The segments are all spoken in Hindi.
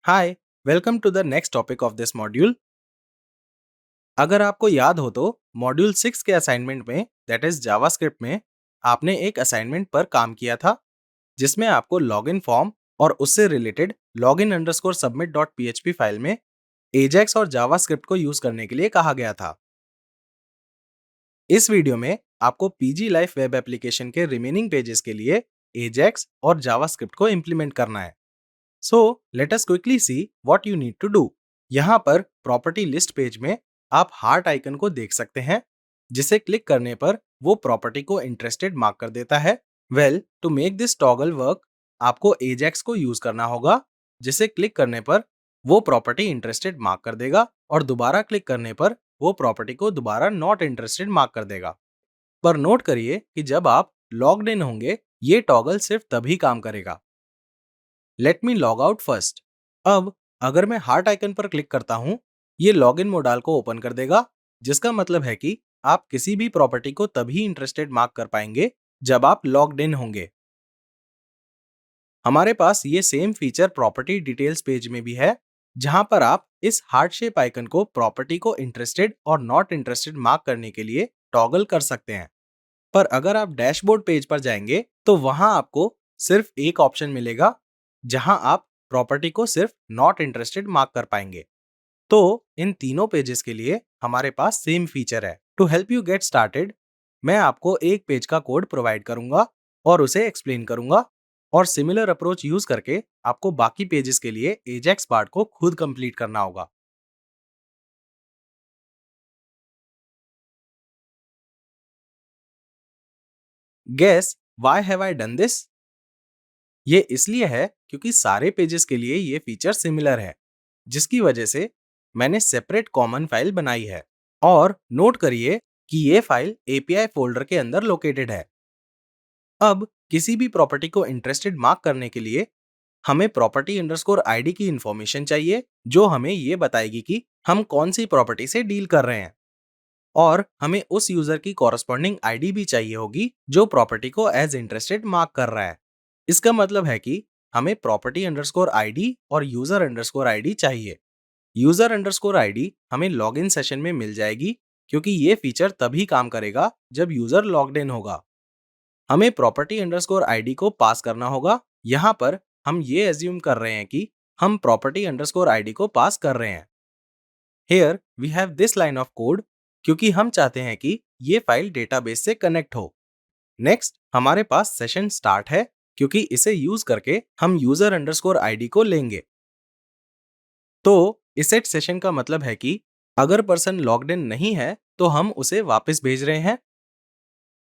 Hi, welcome to the next topic of this module. अगर आपको याद हो तो मॉड्यूल 6 के असाइनमेंट में दैट इज जावास्क्रिप्ट में आपने एक असाइनमेंट पर काम किया था जिसमें आपको लॉगिन फॉर्म और उससे related login underscore submit dot PHP file में एजेक्स और जावास्क्रिप्ट को यूज करने के लिए कहा गया था। इस वीडियो में आपको पीजी लाइफ वेब एप्लीकेशन के रिमेनिंग पेजेस के लिए एजेक्स और जावास्क्रिप्ट को इंप्लीमेंट करना है। So let us quickly see what you need to do. यहाँ पर प्रॉपर्टी लिस्ट पेज में आप हार्ट आइकन को देख सकते हैं, जिसे क्लिक करने पर वो प्रॉपर्टी को इंटरेस्टेड मार्क कर देता है। Well, to make this toggle work आपको एजेक्स को यूज करना होगा, जिसे क्लिक करने पर वो प्रॉपर्टी इंटरेस्टेड मार्क कर देगा और दोबारा क्लिक करने पर वो प्रॉपर्टी को दोबारा नॉट इंटरेस्टेड मार्क कर देगा। पर नोट करिए कि जब आप लॉग्ड इन होंगे ये टॉगल सिर्फ तभी काम करेगा। Let me log out first. अब अगर मैं हार्ट आइकन पर क्लिक करता हूं, ये लॉगिन मोडाल को ओपन कर देगा, जिसका मतलब है कि आप किसी भी प्रॉपर्टी को तभी इंटरेस्टेड मार्क कर पाएंगे जब आप लॉग्ड इन होंगे। हमारे पास ये same feature property details page में भी है, जहां पर आप इस हार्ट शेप आइकन को प्रॉपर्टी को इंटरेस्टेड और नॉट इंटरेस्टेड मार्क करने के लिए टॉगल कर सकते हैं। पर अगर आप डैशबोर्ड पेज पर जाएंगे तो वहां आपको सिर्फ एक ऑप्शन मिलेगा, जहां आप प्रॉपर्टी को सिर्फ नॉट इंटरेस्टेड मार्क कर पाएंगे। तो इन तीनों पेजेस के लिए हमारे पास सेम फीचर है। To help you get started, मैं आपको एक पेज का कोड प्रोवाइड करूंगा और उसे एक्सप्लेन करूंगा, और सिमिलर अप्रोच यूज करके आपको बाकी पेजेस के लिए एजेक्स पार्ट को खुद कंप्लीट करना होगा। Guess why have I done this? ये इसलिए है क्योंकि सारे पेजेस के लिए ये फीचर सिमिलर है, जिसकी वजह से मैंने सेपरेट कॉमन फाइल बनाई है। और नोट करिए कि ये फाइल एपीआई फोल्डर के अंदर लोकेटेड है। अब किसी भी प्रॉपर्टी को इंटरेस्टेड मार्क करने के लिए हमें प्रॉपर्टी अंडरस्कोर आईडी की इंफॉर्मेशन चाहिए, जो हमें ये बताएगी कि हम कौन सी प्रॉपर्टी से डील कर रहे हैं। और हमें उस यूजर की कॉरस्पॉन्डिंग आईडी भी चाहिए होगी जो प्रॉपर्टी को एज इंटरेस्टेड मार्क कर रहा है। इसका मतलब है कि हमें प्रॉपर्टी अंडरस्कोर आईडी और यूजर अंडरस्कोर आईडी चाहिए। यूजर अंडरस्कोर आईडी हमें लॉगिन सेशन में मिल जाएगी, क्योंकि ये फीचर तभी काम करेगा जब यूजर लॉग्ड इन होगा। हमें प्रॉपर्टी अंडरस्कोर आईडी को पास करना होगा। यहाँ पर हम ये एज्यूम कर रहे हैं कि हम प्रॉपर्टी अंडरस्कोर आईडी को पास कर रहे हैं। Here we have this line of code, क्योंकि हम चाहते हैं कि ये फाइल डेटाबेस से कनेक्ट हो। नेक्स्ट हमारे पास सेशन स्टार्ट है, क्योंकि इसे यूज करके हम यूजर अंडरस्कोर आईडी को लेंगे। तो इसेट सेशन का मतलब है कि अगर पर्सन लॉग्ड इन नहीं है तो हम उसे वापस भेज रहे हैं।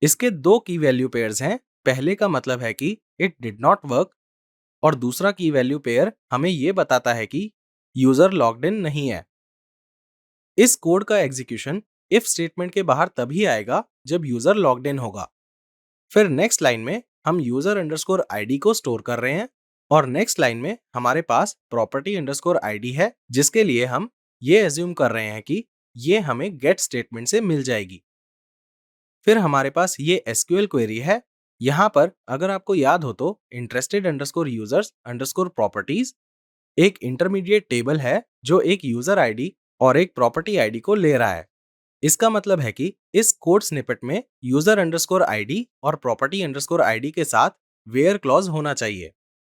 इसके दो की वैल्यू पेयर्स हैं। पहले का मतलब है कि इट डिड नॉट वर्क, और दूसरा की वैल्यू पेयर हमें यह बताता है कि यूजर लॉग्ड इन नहीं है। इस कोड का एग्जीक्यूशन इफ स्टेटमेंट के बाहर तभी आएगा जब यूजर लॉग्ड इन होगा। फिर नेक्स्ट लाइन में हम यूजर अंडरस्कोर आईडी को स्टोर कर रहे हैं, और नेक्स्ट लाइन में हमारे पास प्रॉपर्टी अंडरस्कोर आईडी है, जिसके लिए हम ये एज्यूम कर रहे हैं कि ये हमें गेट स्टेटमेंट से मिल जाएगी। फिर हमारे पास ये एसक्यूएल क्वेरी है। यहाँ पर अगर आपको याद हो तो interested underscore users underscore properties एक इंटरमीडिएट टेबल है जो एक यूजर आईडी और एक प्रॉपर्टी आईडी को ले रहा है। इसका मतलब है कि इस कोड स्निपेट में यूजर अंडरस्कोर आईडी और प्रॉपर्टी अंडरस्कोर आईडी के साथ वेयर क्लॉज होना चाहिए।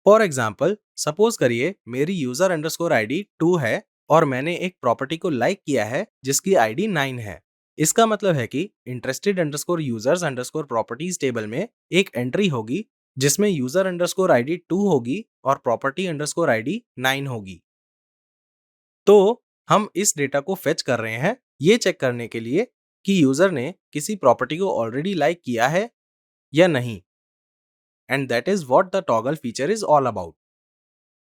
फॉर एग्जाम्पल, सपोज करिए मेरी यूजर अंडरस्कोर आईडी 2 है और मैंने एक प्रॉपर्टी को लाइक किया है जिसकी आईडी 9 है। इसका मतलब है कि interested underscore users underscore properties table में एक एंट्री होगी जिसमें यूजर अंडरस्कोर आईडी 2 होगी और प्रॉपर्टी अंडरस्कोर आईडी 9 होगी। तो हम इस डेटा को फेच कर रहे हैं ये चेक करने के लिए कि यूजर ने किसी प्रॉपर्टी को ऑलरेडी लाइक किया है या नहीं। And that is what the toggle feature is all about.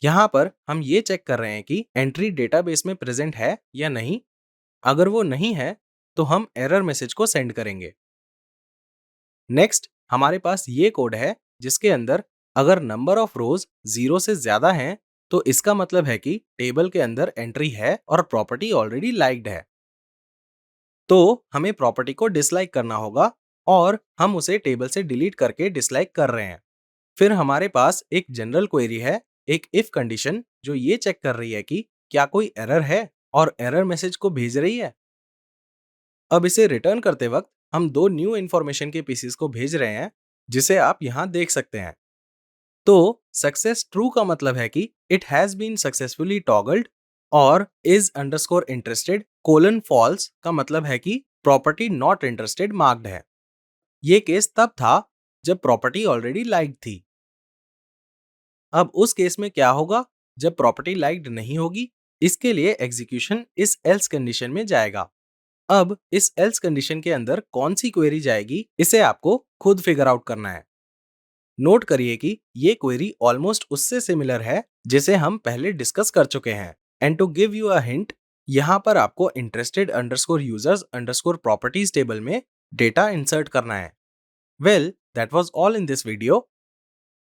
यहाँ पर हम ये चेक कर रहे हैं कि एंट्री डेटाबेस में प्रेजेंट है या नहीं। अगर वो नहीं है तो हम एरर मैसेज को सेंड करेंगे। नेक्स्ट हमारे पास ये कोड है जिसके अंदर अगर नंबर ऑफ रोज 0 से ज्यादा हैं तो इसका मतलब है कि टेबल के अंदर एंट्री है और प्रॉपर्टी ऑलरेडी लाइक्ड है। तो हमें प्रॉपर्टी को डिसलाइक करना होगा और हम उसे टेबल से डिलीट करके डिसलाइक कर रहे हैं। फिर हमारे पास एक जनरल क्वेरी है एक इफ कंडीशन जो ये चेक कर रही है कि क्या कोई एरर है और एरर मैसेज को भेज रही है। अब इसे रिटर्न करते वक्त हम दो न्यू इन्फॉर्मेशन के पीसेस को भेज रहे हैं, जिसे आप यहाँ देख सकते हैं। तो सक्सेस ट्रू का मतलब है कि it has been successfully toggled, और is underscore interested colon false का मतलब है कि प्रॉपर्टी नॉट इंटरेस्टेड मार्क्ड है। ये केस तब था जब प्रॉपर्टी ऑलरेडी लाइक्ड थी। अब उस केस में क्या होगा जब प्रॉपर्टी लाइक्ड नहीं होगी? इसके लिए एग्जीक्यूशन इस एल्स कंडीशन में जाएगा। अब इस एल्स कंडीशन के अंदर कौन सी क्वेरी जाएगी, इसे आपको खुद फिगर आउट करना है। नोट करिए कि ये क्वेरी ऑलमोस्ट उससे सिमिलर है जिसे हम पहले डिस्कस कर चुके हैं। And to give you a hint, यहाँ पर आपको interested underscore users underscore properties table में डेटा इंसर्ट करना है। Well, that was all in this video.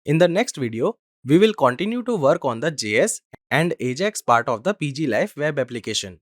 In the next video, we will continue to work on the JS and AJAX part of the PG Life web application.